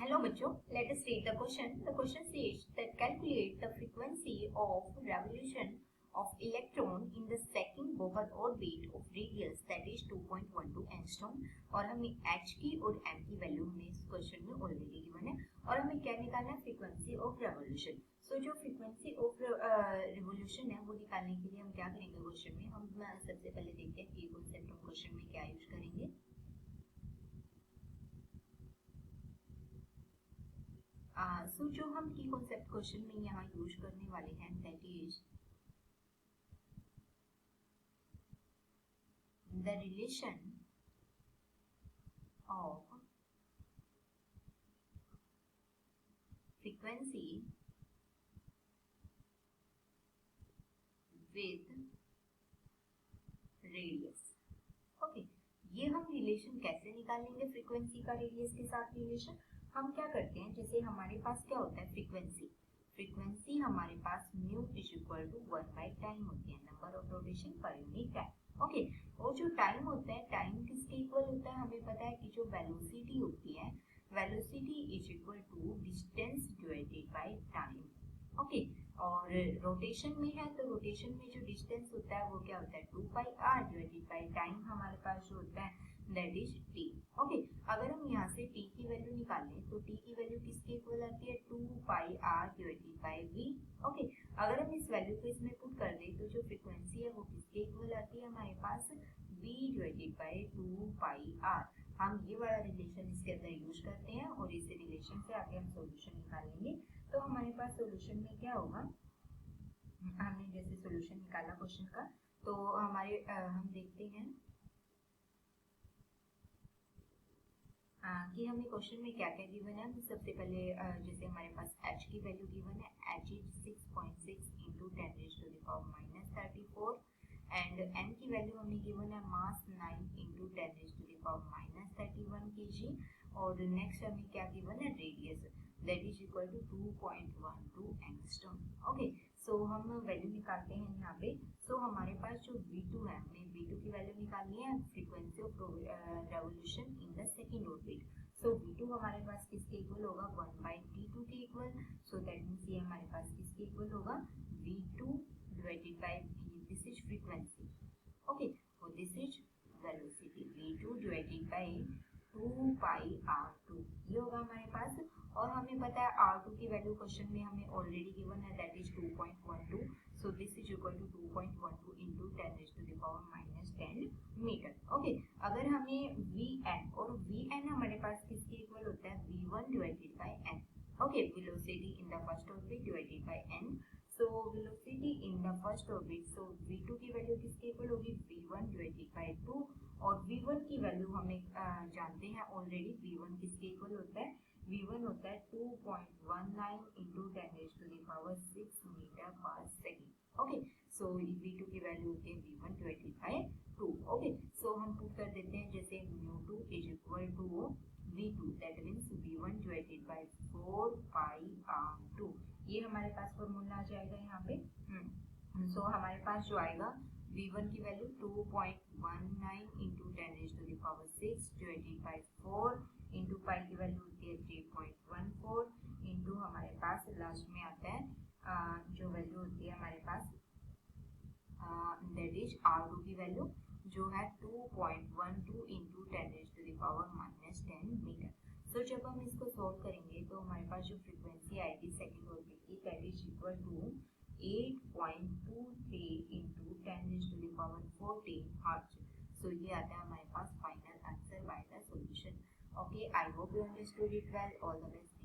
Hello बच्चों, let us read the question. The question says that calculate the frequency of revolution of electron in the second Bohr orbit of radius that is 2.12 angstrom. और हमें h की और m की value हमें इस question में already given है और हमें क्या निकालना है, फ्रीक्वेंसी ऑफ रेवोल्यूशन. सो जो फ्रीक्वेंसी ऑफ रिवोल्यूशन है वो निकालने के लिए हम क्या करेंगे क्वेश्चन में, हम सबसे पहले देखते हैं कि कॉन्सेप्ट हम क्वेश्चन में क्या यूज करेंगे. सो जो हम की कॉन्सेप्ट क्वेश्चन में यहाँ यूज करने वाले हैं that is the relation of frequency with radius. Okay, ये हम रिलेशन कैसे निकालेंगे, फ्रीक्वेंसी का रेडियस के साथ रिलेशन. हम क्या करते हैं, जैसे हमारे पास क्या होता है फ्रीक्वेंसी हमारे पास म्यू इज इक्वल टू 1/टाइम होती है, number of rotation per unit time. Okay, और जो टाइम होता है, टाइम किसके इक्वल होता है, हमें पता है कि जो वेलोसिटी होती है, velocity is equal to distance divided by time. Okay, और रोटेशन में है तो रोटेशन में जो डिस्टेंस होता है वो क्या होता है 2πr डिवाइडेड बाय टाइम हमारे पास जो होता है दैट इज t. ओके, अगर हम यहाँ से t की वैल्यू निकालें तो t की वैल्यू किसके इक्वल आती है 2πr divided by v. Okay, अगर हम इस वैल्यू को इसमें पुट कर दें तो जो फ्रीक्वेंसी है वो किसके इक्वल आती है हमारे पास v डिवाइडेड बाय 2πr. हम ये वाला रिलेशन इसके अंदर यूज करते हैं और इस रिलेशन से आगे हम सॉल्यूशन निकालेंगे. तो हमारे पास सॉल्यूशन में क्या होगा, हमने जैसे सॉल्यूशन निकाला क्वेश्चन का तो हमारे हम देखते हैं कि हमें क्वेश्चन में क्या क्या गिवन है. सबसे पहले जैसे हमारे पास h की वैल्यू गिवन है, h is 6.6 into 10 raised to the power -34 and n की वैल्यू हमें गिवन है मास 9 into 10 raised to the power -31 kg. और नेक्स्ट हमें क्या गिवन है, radius that is equal to 2.12 angstrom. Okay, so हम वैल्यू निकालते हैं यहाँ पे. सो हमारे पास जो V2 है, हमें V2 की वैल्यू निकालनी है, frequency of revolution in the second orbit. So V2 हमारे पास किसके इक्वल होगा 1/t2 के इक्वल. सो दैट मींस ये हमारे पास किसके इक्वल होगा V2 divided by this is frequency. Okay, और this is velocity V2 divided by 2πr2 ये होगा हमारे पास. और हमें पता है R2 की वैल्यू क्वेश्चन में हमें ऑलरेडी गिवन है that is 2.12. So this is equal to 2.12 into 10 raised to the power -10 metre. Okay, अगर हमें Vn और Vn हमारे पास किसके इक्वल होता है V1 divided bye n. Okay, velocity in the first orbit divided by n. So velocity in the first orbit, so V2 की value किसके equal होगी V1 डिवाइडेड बाय 2 और V1 की वैल्यू हमें जानते हैं ऑलरेडी. V1 किसके इक्वल होता है, V1 होता है 2.19 into 10 raised to the power 6 metre पर सेकेंड. ओके, सो V2 की वैल्यू होती है V1 divided bye 2. Okay, so हम पुट कर देते हैं जैसे μ2 is equal to V2 that means V1 divided by 4πr2. ये हमारे पास फॉर्मूला आ जाएगा यहाँ पे. सो हमारे पास जो आएगा V1 की value 2.19 into 10 raised to the power 6 divided by 4 into pi की वैल्यू होती है 3.14 इंटू हमारे पास लास्ट में आता है जो वैल्यू होती है हमारे पास दैट इज R2 की वैल्यू जो है 2.12 into 10 raised to the power -10 metre. So जब हम इसको सॉल्व करेंगे तो हमारे पास जो फ्रीक्वेंसी आएगी सेकंड ऑर्बिट की that is equal to 8.23 into 10 raised to the power 14 hertz. So ये आता है हमारे पास final answer by the solution. Okay, I hope you understood it well. All the best.